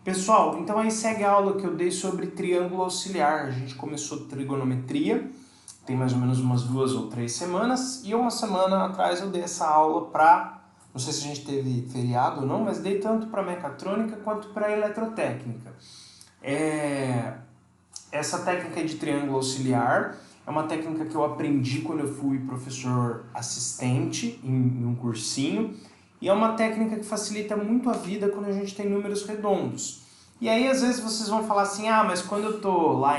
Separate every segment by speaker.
Speaker 1: Pessoal, então aí segue a aula que eu dei sobre triângulo auxiliar. A gente começou trigonometria, tem mais ou menos umas 2 ou 3 semanas, e uma semana atrás eu dei essa aula para, não sei se a gente teve feriado ou não, mas dei tanto para mecatrônica quanto para eletrotécnica. Essa técnica de triângulo auxiliar é uma técnica que eu aprendi quando eu fui professor assistente em um cursinho, e é uma técnica que facilita muito a vida quando a gente tem números redondos. E aí às vezes vocês vão falar assim, mas quando eu tô lá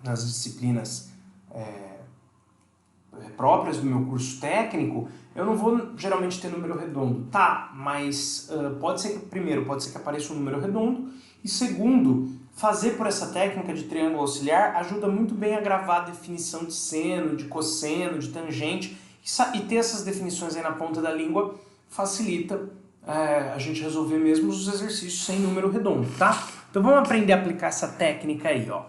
Speaker 1: nas disciplinas próprias do meu curso técnico, eu não vou geralmente ter número redondo. Tá, mas pode ser que apareça um número redondo, e segundo, fazer por essa técnica de triângulo auxiliar ajuda muito bem a gravar a definição de seno, de cosseno, de tangente, e ter essas definições aí na ponta da língua facilita a gente resolver mesmo os exercícios sem número redondo, tá? Então vamos aprender a aplicar essa técnica aí, ó.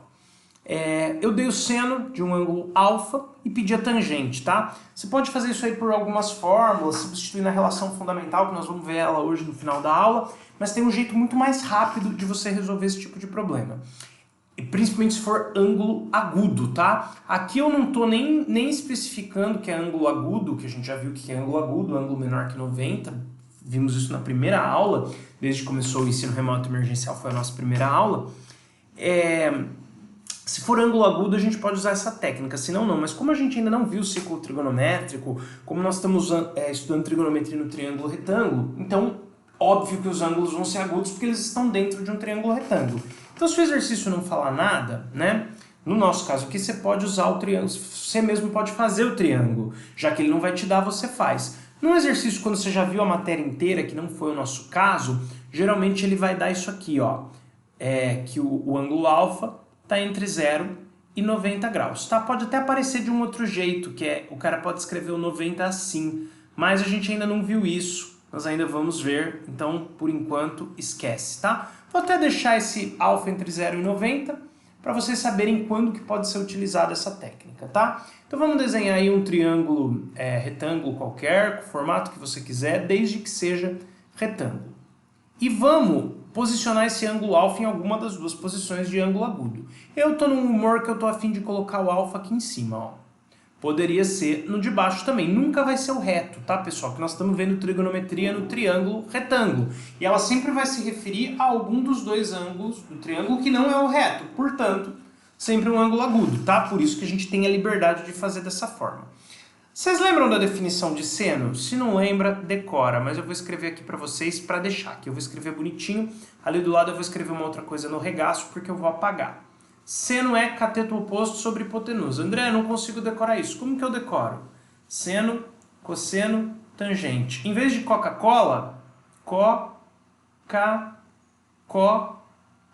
Speaker 1: Eu dei o seno de um ângulo alfa e pedi a tangente, tá? Você pode fazer isso aí por algumas fórmulas, substituindo a relação fundamental, que nós vamos ver ela hoje no final da aula, mas tem um jeito muito mais rápido de você resolver esse tipo de problema. E principalmente se for ângulo agudo, tá? Aqui eu não estou nem especificando que é ângulo agudo, que a gente já viu que é ângulo agudo, ângulo menor que 90, vimos isso na primeira aula, desde que começou o ensino remoto emergencial, foi a nossa primeira aula. Se for ângulo agudo, a gente pode usar essa técnica, senão não. Mas como a gente ainda não viu o ciclo trigonométrico, como nós estamos estudando trigonometria no triângulo retângulo, então óbvio que os ângulos vão ser agudos porque eles estão dentro de um triângulo retângulo. Então se o exercício não falar nada, né? No nosso caso aqui, você pode usar o triângulo, você mesmo pode fazer o triângulo, já que ele não vai te dar, você faz. Num exercício, quando você já viu a matéria inteira, que não foi o nosso caso, geralmente ele vai dar isso aqui, ó, que o ângulo alfa está entre 0 e 90 graus, tá? Pode até aparecer de um outro jeito, que o cara pode escrever o 90 assim, mas a gente ainda não viu isso, nós ainda vamos ver, então, por enquanto, esquece, tá? Vou até deixar esse alfa entre 0 e 90, para vocês saberem quando que pode ser utilizada essa técnica, tá? Então vamos desenhar aí um triângulo retângulo qualquer, com o formato que você quiser, desde que seja retângulo. E vamos posicionar esse ângulo alfa em alguma das duas posições de ângulo agudo. Eu estou num humor que eu estou a fim de colocar o alfa aqui em cima, ó. Poderia ser no de baixo também. Nunca vai ser o reto, tá, pessoal? Que nós estamos vendo trigonometria no triângulo retângulo. E ela sempre vai se referir a algum dos dois ângulos do triângulo que não é o reto. Portanto, sempre um ângulo agudo, tá? Por isso que a gente tem a liberdade de fazer dessa forma. Vocês lembram da definição de seno? Se não lembra, decora, mas eu vou escrever aqui para vocês para deixar aqui. Eu vou escrever bonitinho, ali do lado eu vou escrever uma outra coisa no regaço porque eu vou apagar. Seno é cateto oposto sobre hipotenusa. André, eu não consigo decorar isso. Como que eu decoro? Seno, cosseno, tangente. Em vez de Coca-Cola,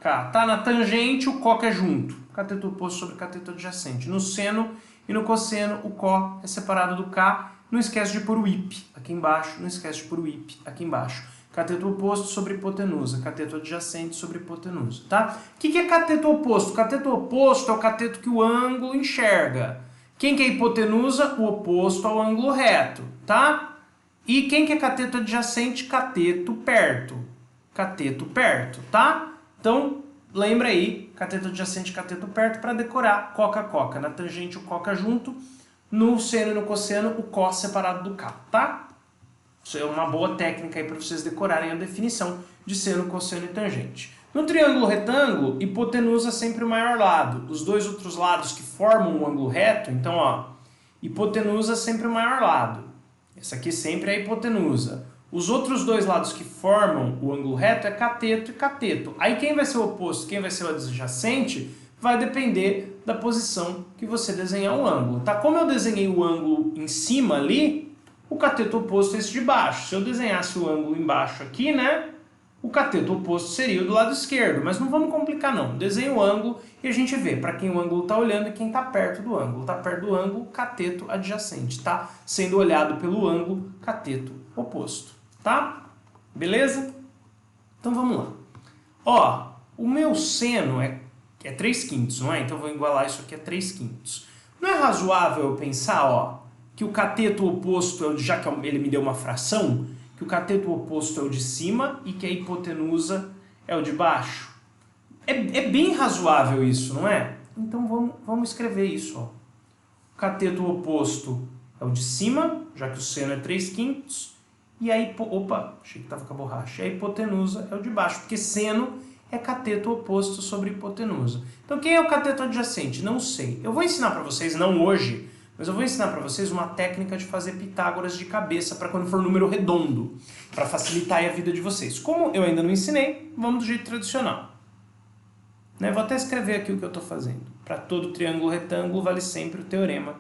Speaker 1: Tá na tangente, o Coca é junto. Cateto oposto sobre cateto adjacente. No seno e no cosseno, o Có é separado do K. Não esquece de pôr o IP aqui embaixo. Não esquece de pôr o IP aqui embaixo. Cateto oposto sobre hipotenusa. Cateto adjacente sobre hipotenusa, tá? O que é cateto oposto? Cateto oposto é o cateto que o ângulo enxerga. Quem que é hipotenusa? O oposto ao ângulo reto, tá? E quem que é cateto adjacente? Cateto perto. Cateto perto, tá? Então, lembra aí, cateto adjacente, cateto perto, para decorar Coca. Na tangente, o Coca junto. No seno e no cosseno, o Có separado do K, tá? Isso é uma boa técnica aí para vocês decorarem a definição de seno, cosseno e tangente. No triângulo retângulo, hipotenusa é sempre o maior lado. Os dois outros lados que formam o ângulo reto, então, ó, hipotenusa é sempre o maior lado. Essa aqui sempre é a hipotenusa. Os outros dois lados que formam o ângulo reto é cateto e cateto. Aí quem vai ser o oposto, quem vai ser o adjacente, vai depender da posição que você desenhar o ângulo, tá? Como eu desenhei o ângulo em cima ali, o cateto oposto é esse de baixo. Se eu desenhasse o ângulo embaixo aqui, né? O cateto oposto seria o do lado esquerdo. Mas não vamos complicar, não. Desenha o ângulo e a gente vê para quem o ângulo está olhando e quem está perto do ângulo. Está perto do ângulo, cateto adjacente. Tá sendo olhado pelo ângulo, cateto oposto. Tá? Beleza? Então vamos lá. Ó, o meu seno é 3/5, não é? Então eu vou igualar isso aqui a 3/5. Não é razoável eu pensar, ó, que o cateto oposto, já que ele me deu uma fração, que o cateto oposto é o de cima e que a hipotenusa é o de baixo? É bem razoável isso, não é? Então vamos escrever isso. Ó. O cateto oposto é o de cima, já que o seno é 3/5, e a opa, achei que estava com a borracha. A hipotenusa é o de baixo, porque seno é cateto oposto sobre hipotenusa. Então quem é o cateto adjacente? Não sei. Eu vou ensinar para vocês, não hoje, mas eu vou ensinar para vocês uma técnica de fazer Pitágoras de cabeça para quando for número redondo, para facilitar a vida de vocês. Como eu ainda não ensinei, vamos do jeito tradicional. Né? Vou até escrever aqui o que eu estou fazendo. Para todo triângulo retângulo vale sempre o teorema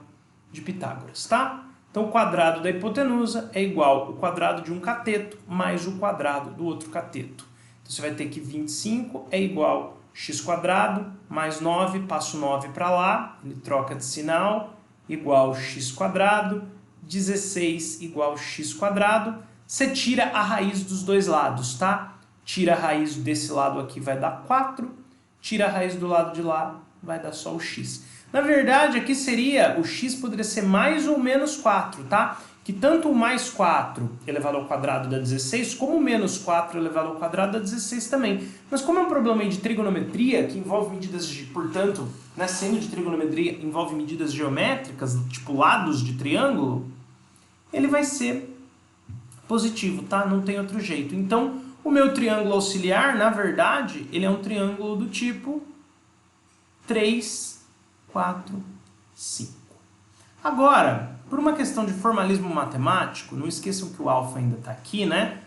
Speaker 1: de Pitágoras, tá? Então o quadrado da hipotenusa é igual ao quadrado de um cateto mais o quadrado do outro cateto. Então você vai ter que 25 é igual a x² mais 9, passo 9 para lá, ele troca de sinal, igual a x², 16 igual a x². Você tira a raiz dos dois lados, tá? Tira a raiz desse lado aqui, vai dar 4. Tira a raiz do lado de lá, vai dar só o x. Na verdade, aqui seria, o x poderia ser mais ou menos 4, tá? Que tanto o mais 4 elevado ao quadrado dá 16, como o menos 4 elevado ao quadrado dá 16 também. Mas como é um problema aí de trigonometria, que envolve medidas de, portanto, né, sendo de trigonometria, envolve medidas geométricas, tipo lados de triângulo, ele vai ser positivo, tá? Não tem outro jeito. Então, o meu triângulo auxiliar, na verdade, ele é um triângulo do tipo 3, 4, 5. Agora, por uma questão de formalismo matemático, não esqueçam que o alfa ainda está aqui, né?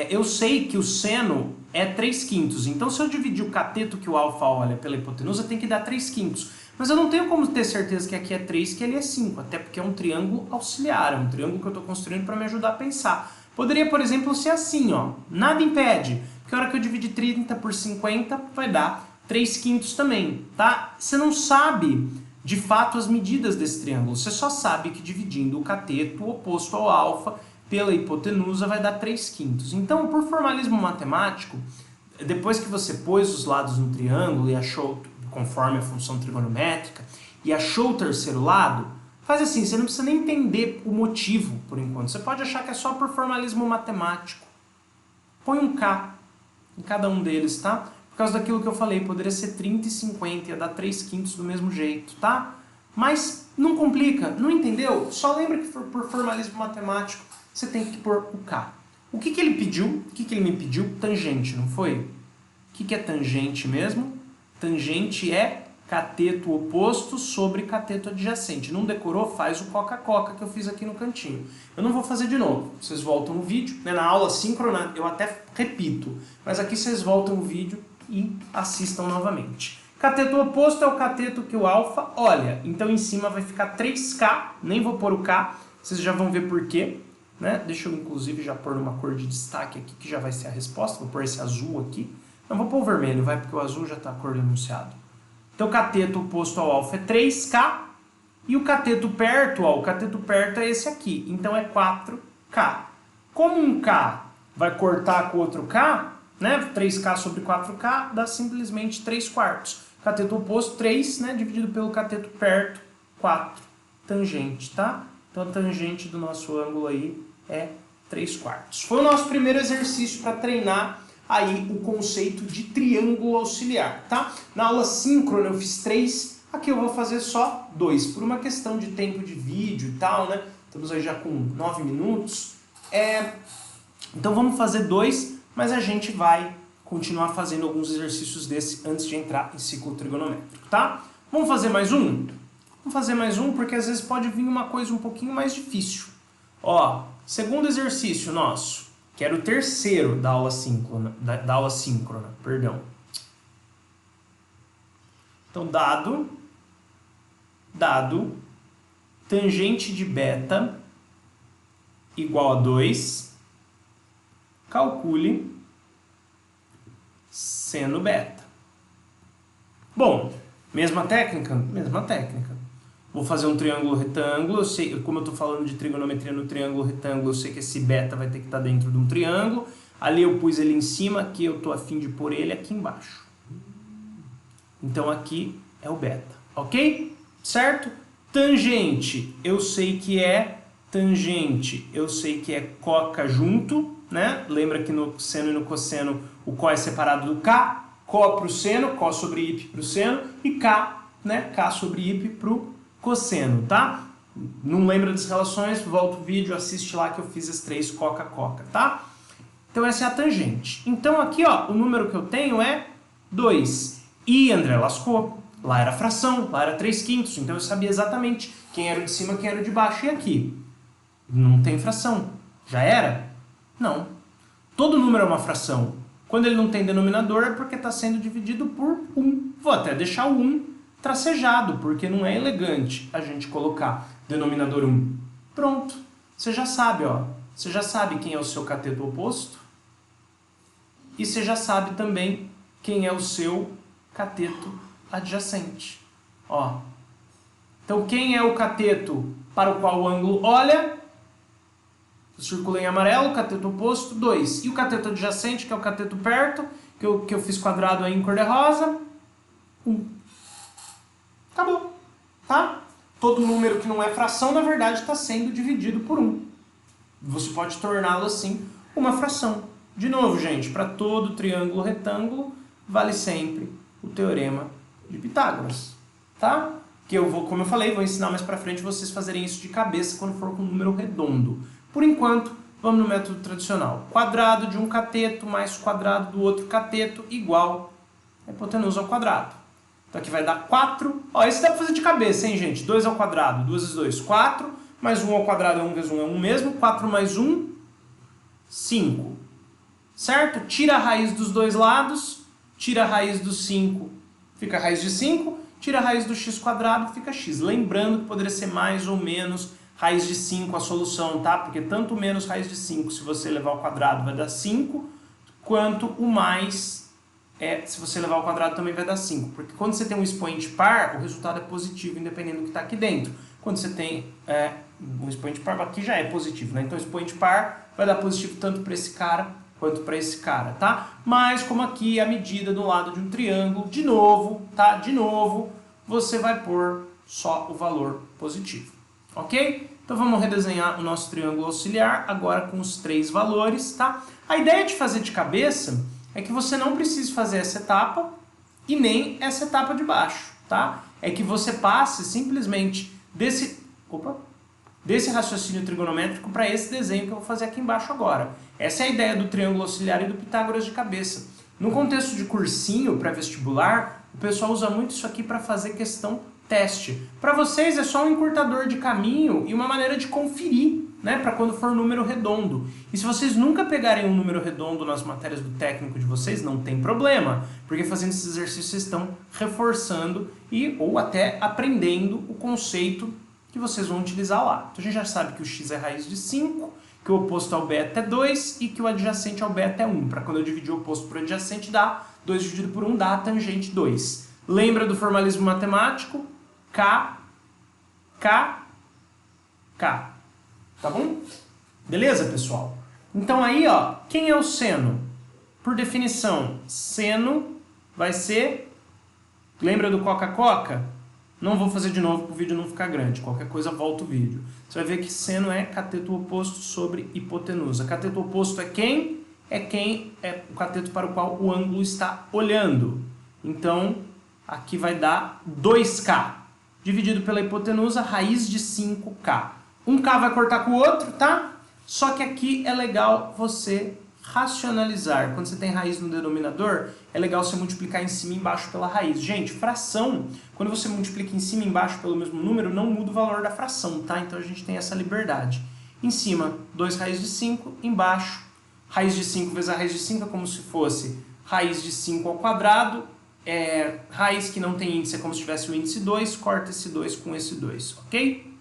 Speaker 1: Eu sei que o seno é 3/5. Então, se eu dividir o cateto que o alfa olha pela hipotenusa, tem que dar 3/5. Mas eu não tenho como ter certeza que aqui é 3 que ali é 5, até porque é um triângulo auxiliar, é um triângulo que eu estou construindo para me ajudar a pensar. Poderia, por exemplo, ser assim, ó. Nada impede, porque a hora que eu dividir 30 por 50 vai dar 3/5 também, tá? Você não sabe, de fato, as medidas desse triângulo. Você só sabe que dividindo o cateto oposto ao alfa pela hipotenusa vai dar 3/5. Então, por formalismo matemático, depois que você pôs os lados no triângulo e achou, conforme a função trigonométrica, e achou o terceiro lado, faz assim, você não precisa nem entender o motivo, por enquanto. Você pode achar que é só por formalismo matemático. Põe um K em cada um deles, tá? Por causa daquilo que eu falei, poderia ser 30 e 50, ia dar 3/5 do mesmo jeito, tá? Mas não complica, não entendeu? Só lembra que por formalismo matemático você tem que pôr o K. O que ele pediu? O que ele me pediu? Tangente, não foi? O que é tangente mesmo? Tangente é cateto oposto sobre cateto adjacente. Não decorou? Faz o coca-coca que eu fiz aqui no cantinho. Eu não vou fazer de novo. Vocês voltam no vídeo, né? Na aula síncrona eu até repito, mas aqui vocês voltam o vídeo e assistam novamente. Cateto oposto é o cateto que o alfa olha. Então em cima vai ficar 3K, nem vou pôr o K, vocês já vão ver por quê. Né? Deixa eu inclusive já pôr numa cor de destaque aqui, que já vai ser a resposta. Vou pôr esse azul aqui. Não, vou pôr o vermelho, vai, porque o azul já está a cor do enunciado. Então o cateto oposto ao alfa é 3K. E o cateto perto, ó, o cateto perto é esse aqui. Então é 4K. Como um K vai cortar com outro K, né? 3K sobre 4K dá simplesmente 3/4. Cateto oposto, 3, né? Dividido pelo cateto perto, 4. Tangente, tá? Então a tangente do nosso ângulo aí é 3/4. Foi o nosso primeiro exercício para treinar aí o conceito de triângulo auxiliar, tá? Na aula síncrona eu fiz 3, aqui eu vou fazer só 2, por uma questão de tempo de vídeo e tal, né? Estamos aí já com 9 minutos. Então vamos fazer 2, mas a gente vai continuar fazendo alguns exercícios desse antes de entrar em ciclo trigonométrico, tá? Vamos fazer mais um? Vamos fazer mais um porque às vezes pode vir uma coisa um pouquinho mais difícil. Ó, segundo exercício nosso, que era o terceiro da aula síncrona, perdão. Então, dado tangente de beta igual a 2, calcule seno beta. Bom, mesma técnica? Mesma técnica. Vou fazer um triângulo retângulo, eu sei, como eu estou falando de trigonometria no triângulo retângulo, eu sei que esse beta vai ter que estar dentro de um triângulo. Ali eu pus ele em cima, aqui eu estou a fim de pôr ele aqui embaixo. Então aqui é o beta, ok? Certo? Tangente, eu sei que é tangente, eu sei que é coca junto, né? Lembra que no seno e no cosseno o có é separado do K, có para o seno, có sobre I para o seno, e K, né? K sobre I para o cosseno, tá? Não lembra das relações? Volta o vídeo, assiste lá que eu fiz as 3 coca-coca, tá? Então essa é a tangente. Então aqui, ó, o número que eu tenho é 2. E André lascou. Lá era fração, lá era 3/5, então eu sabia exatamente quem era o de cima, quem era o de baixo. E aqui? Não tem fração. Já era? Não. Todo número é uma fração. Quando ele não tem denominador é porque está sendo dividido por 1. Vou até deixar o 1 tracejado, porque não é elegante a gente colocar denominador 1. Pronto. Você já sabe, ó. Você já sabe quem é o seu cateto oposto. E você já sabe também quem é o seu cateto adjacente. Ó. Então, quem é o cateto para o qual o ângulo olha? Eu circulei em amarelo, cateto oposto, 2. E o cateto adjacente, que é o cateto perto, que eu fiz quadrado aí em cor de rosa, 1. Acabou. Tá? Todo número que não é fração, na verdade, está sendo dividido por 1. Você pode torná-lo assim uma fração. De novo, gente, para todo triângulo retângulo, vale sempre o teorema de Pitágoras. Tá? Que eu vou, como eu falei, vou ensinar mais para frente vocês fazerem isso de cabeça quando for com um número redondo. Por enquanto, vamos no método tradicional. Quadrado de um cateto mais quadrado do outro cateto igual a hipotenusa ao quadrado. Então aqui vai dar 4. Ó, esse dá para fazer de cabeça, hein, gente? 2 ao quadrado, 2 vezes 2, 4. Mais 1 ao quadrado é 1 vezes 1 é 1 mesmo. 4 mais 1, 5. Certo? Tira a raiz dos dois lados. Tira a raiz do 5, fica a raiz de 5. Tira a raiz do x quadrado, fica x. Lembrando que poderia ser mais ou menos raiz de 5 a solução, tá? Porque tanto menos raiz de 5, se você levar ao quadrado, vai dar 5, quanto o mais, se você levar ao quadrado, também vai dar 5. Porque quando você tem um expoente par, o resultado é positivo, independente do que está aqui dentro. Quando você tem um expoente par, aqui já é positivo, né? Então, o expoente par vai dar positivo tanto para esse cara, quanto para esse cara, tá? Mas, como aqui é a medida do lado de um triângulo, de novo, tá? De novo, você vai pôr só o valor positivo, ok? Então vamos redesenhar o nosso triângulo auxiliar agora com os 3 valores, tá? A ideia de fazer de cabeça é que você não precise fazer essa etapa e nem essa etapa de baixo, tá? É que você passe simplesmente desse raciocínio trigonométrico para esse desenho que eu vou fazer aqui embaixo agora. Essa é a ideia do triângulo auxiliar e do Pitágoras de cabeça. No contexto de cursinho pré-vestibular, o pessoal usa muito isso aqui para fazer questão teste. Para vocês é só um encurtador de caminho e uma maneira de conferir, né, para quando for número redondo. E se vocês nunca pegarem um número redondo nas matérias do técnico de vocês, não tem problema, porque fazendo esses exercícios vocês estão reforçando ou até aprendendo o conceito que vocês vão utilizar lá. Então a gente já sabe que o x é raiz de 5, que o oposto ao beta é 2 e que o adjacente ao beta é 1. Para quando eu dividir o oposto por adjacente, dá 2 dividido por 1 dá a tangente 2. Lembra do formalismo matemático? K, K, K. Tá bom? Beleza, pessoal? Então aí, ó, quem é o seno? Por definição, seno vai ser... Lembra do coca-coca? Não vou fazer de novo para o vídeo não ficar grande. Qualquer coisa, volta o vídeo. Você vai ver que seno é cateto oposto sobre hipotenusa. Cateto oposto é quem? É o cateto para o qual o ângulo está olhando. Então, aqui vai dar 2K. Dividido pela hipotenusa, raiz de 5K. Um K vai cortar com o outro, tá? Só que aqui é legal você racionalizar. Quando você tem raiz no denominador, é legal você multiplicar em cima e embaixo pela raiz. Gente, fração, quando você multiplica em cima e embaixo pelo mesmo número, não muda o valor da fração, tá? Então a gente tem essa liberdade. Em cima, 2 raiz de 5, embaixo, raiz de 5 vezes a raiz de 5 é como se fosse raiz de 5 ao quadrado, raiz que não tem índice é como se tivesse o índice 2, corta esse 2 com esse 2, ok?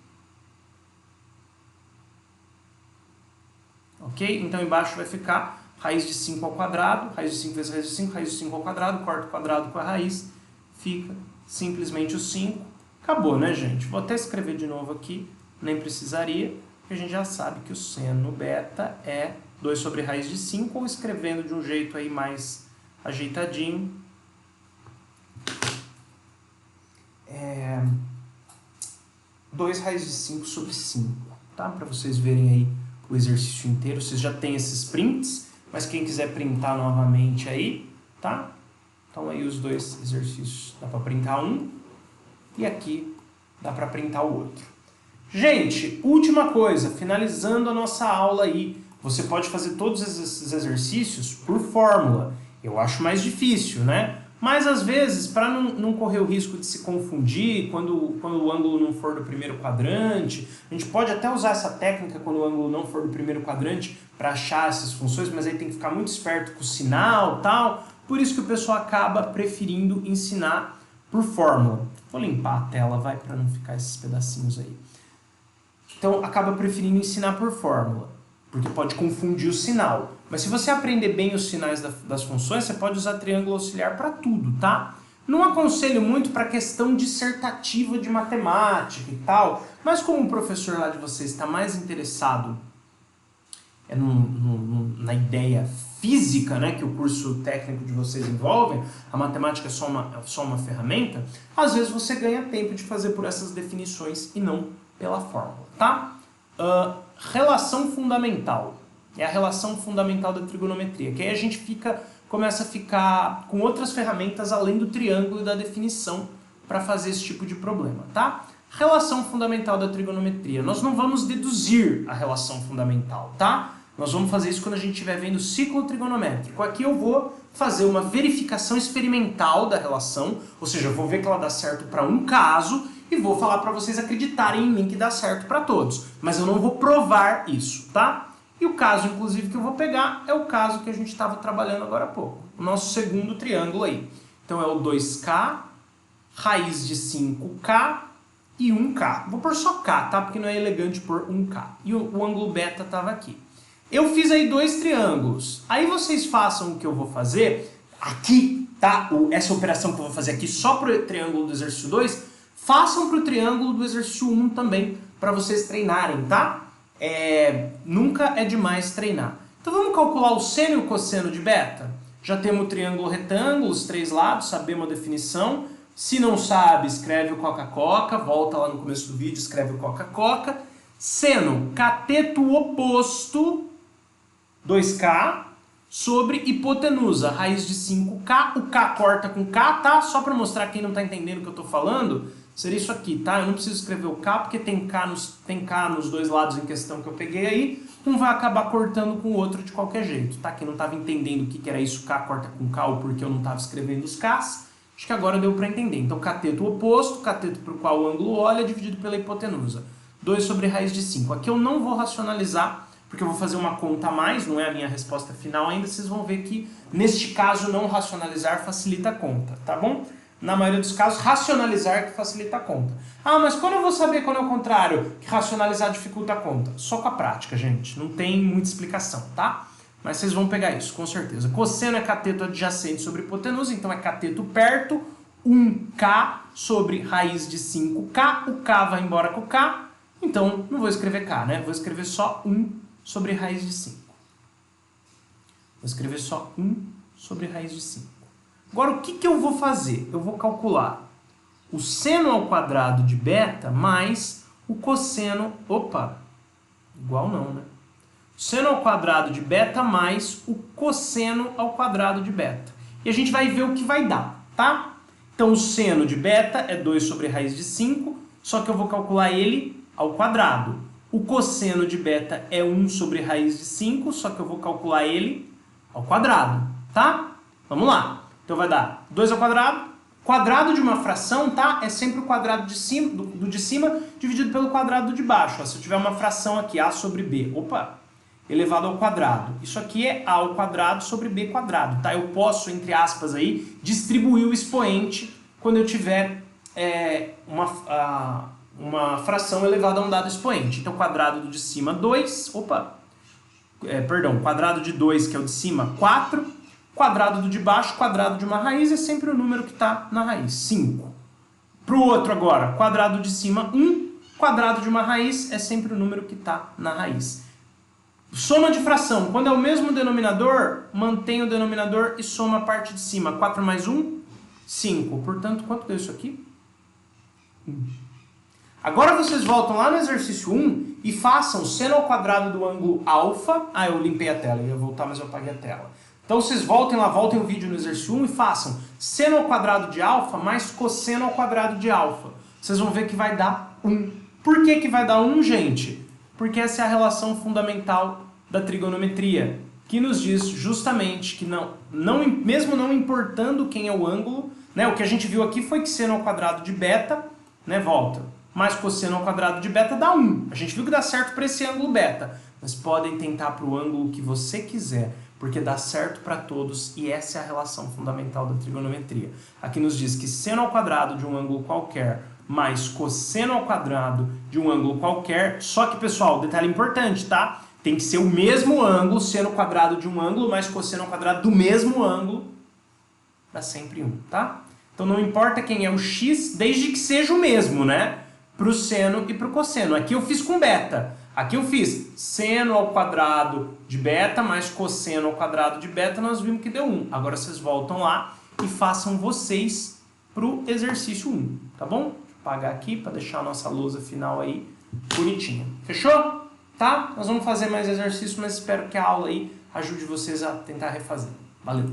Speaker 1: Ok? Então embaixo vai ficar raiz de 5 ao quadrado, raiz de 5 vezes raiz de 5, raiz de 5 ao quadrado, corta o quadrado com a raiz, fica simplesmente o 5. Acabou, né, gente? Vou até escrever de novo aqui, nem precisaria, porque a gente já sabe que o seno beta é 2 sobre raiz de 5, ou escrevendo de um jeito aí mais ajeitadinho, 2 raiz de 5 sobre 5, tá? Para vocês verem aí o exercício inteiro. Vocês já têm esses prints, mas quem quiser printar novamente aí, tá? Então aí os dois exercícios, dá para printar um e aqui dá para printar o outro. Gente, última coisa, finalizando a nossa aula aí, você pode fazer todos esses exercícios por fórmula. Eu acho mais difícil, né? Mas às vezes, para não correr o risco de se confundir, quando o ângulo não for do primeiro quadrante, a gente pode até usar essa técnica quando o ângulo não for do primeiro quadrante para achar essas funções, mas aí tem que ficar muito esperto com o sinal e tal. Por isso que o pessoal acaba preferindo ensinar por fórmula. Vou limpar a tela, vai, para não ficar esses pedacinhos aí. Então, acaba preferindo ensinar por fórmula, porque pode confundir o sinal. Mas se você aprender bem os sinais das funções, você pode usar triângulo auxiliar para tudo, tá? Não aconselho muito para questão dissertativa de matemática e tal, mas como o professor lá de vocês está mais interessado na ideia física, né, que o curso técnico de vocês envolve, a matemática é só uma ferramenta, às vezes você ganha tempo de fazer por essas definições e não pela fórmula, tá? Relação fundamental. É a relação fundamental da trigonometria, que aí a gente começa a ficar com outras ferramentas além do triângulo e da definição para fazer esse tipo de problema, tá? Relação fundamental da trigonometria. Nós não vamos deduzir a relação fundamental, tá? Nós vamos fazer isso quando a gente estiver vendo o ciclo trigonométrico. Aqui eu vou fazer uma verificação experimental da relação, ou seja, eu vou ver que ela dá certo para um caso e vou falar para vocês acreditarem em mim que dá certo para todos. Mas eu não vou provar isso, tá? E o caso, inclusive, que eu vou pegar é o caso que a gente estava trabalhando agora há pouco. O nosso segundo triângulo aí. Então é o 2K, raiz de 5K e 1K. Vou pôr só K, tá? Porque não é elegante pôr 1K. E o ângulo beta estava aqui. Eu fiz aí dois triângulos. Aí vocês façam o que eu vou fazer aqui, tá? Essa operação que eu vou fazer aqui só para o triângulo do exercício 2, façam para o triângulo do exercício 1 também, para vocês treinarem, tá? Nunca é demais treinar. Então vamos calcular o seno e o cosseno de beta? Já temos o triângulo retângulo, os três lados, sabemos a definição. Se não sabe, escreve o coca-coca, volta lá no começo do vídeo, escreve o coca-coca. Seno, cateto oposto, 2K, sobre hipotenusa, raiz de 5K. O K corta com K, tá? Só para mostrar quem não está entendendo o que eu estou falando, seria isso aqui, tá? Eu não preciso escrever o K, porque tem K nos dois lados em questão que eu peguei aí. Um vai acabar cortando com o outro de qualquer jeito, tá? Quem não estava entendendo o que era isso, K corta com K, ou porque eu não estava escrevendo os Ks, acho que agora deu para entender. Então, cateto oposto, cateto para o qual o ângulo olha, dividido pela hipotenusa. 2 sobre raiz de 5. Aqui eu não vou racionalizar, porque eu vou fazer uma conta a mais, não é a minha resposta final ainda. Vocês vão ver que, neste caso, não racionalizar facilita a conta, tá bom? Na maioria dos casos, racionalizar que facilita a conta. Ah, mas quando eu vou saber quando é o contrário, que racionalizar dificulta a conta? Só com a prática, gente. Não tem muita explicação, tá? Mas vocês vão pegar isso, com certeza. Cosseno é cateto adjacente sobre hipotenusa, então é cateto perto, 1K sobre raiz de 5K. O K vai embora com o K, então não vou escrever K, né? Vou escrever só 1 sobre raiz de 5. Vou escrever só 1 sobre raiz de 5. Agora, o que eu vou fazer? Eu vou calcular o seno ao quadrado de beta mais o cosseno... Opa! Igual não, né? O seno ao quadrado de beta mais o cosseno ao quadrado de beta. E a gente vai ver o que vai dar, tá? Então, o seno de beta é 2 sobre raiz de 5, só que eu vou calcular ele ao quadrado. O cosseno de beta é 1 sobre raiz de 5, só que eu vou calcular ele ao quadrado, tá? Vamos lá. Então vai dar 2 ao quadrado. Quadrado de uma fração, tá? É sempre o quadrado de cima, do de cima dividido pelo quadrado do de baixo. Ó, se eu tiver uma fração aqui, A sobre B, opa, elevado ao quadrado. Isso aqui é A ao quadrado sobre B quadrado, tá? Eu posso, entre aspas, aí, distribuir o expoente quando eu tiver uma fração elevada a um dado expoente. Então, quadrado do de cima, 2, quadrado de 2, que é o de cima, 4, quadrado do de baixo, quadrado de uma raiz, é sempre o número que está na raiz, 5. Para o outro agora, quadrado de cima, 1, quadrado de uma raiz é sempre o número que está na raiz. Soma de fração, quando é o mesmo denominador, mantém o denominador e soma a parte de cima. 4 mais 1, 5. Portanto, quanto deu isso aqui? 1. Agora vocês voltam lá no exercício 1 e façam seno ao quadrado do ângulo alfa. Ah, eu limpei a tela, eu ia voltar, mas eu apaguei a tela. Então vocês voltem lá, voltem o vídeo no exercício 1 e façam seno ao quadrado de alfa mais cosseno ao quadrado de alfa. Vocês vão ver que vai dar 1. Por que que vai dar 1, gente? Porque essa é a relação fundamental da trigonometria, que nos diz justamente que mesmo não importando quem é o ângulo, né, o que a gente viu aqui foi que seno ao quadrado de beta, né, volta, mais cosseno ao quadrado de beta dá 1. A gente viu que dá certo para esse ângulo beta, mas podem tentar para o ângulo que você quiser, porque dá certo para todos e essa é a relação fundamental da trigonometria. Aqui nos diz que seno ao quadrado de um ângulo qualquer mais cosseno ao quadrado de um ângulo qualquer, só que, pessoal, detalhe importante, tá? Tem que ser o mesmo ângulo, seno ao quadrado de um ângulo mais cosseno ao quadrado do mesmo ângulo, dá sempre 1, tá? Então não importa quem é o x, desde que seja o mesmo, né? Para o seno e para o cosseno. Aqui eu fiz com beta. Aqui eu fiz seno ao quadrado de beta mais cosseno ao quadrado de beta, nós vimos que deu 1. Agora vocês voltam lá e façam vocês para o exercício 1, tá bom? Vou apagar aqui para deixar a nossa lousa final aí bonitinha. Fechou? Tá? Nós vamos fazer mais exercícios, mas espero que a aula aí ajude vocês a tentar refazer. Valeu!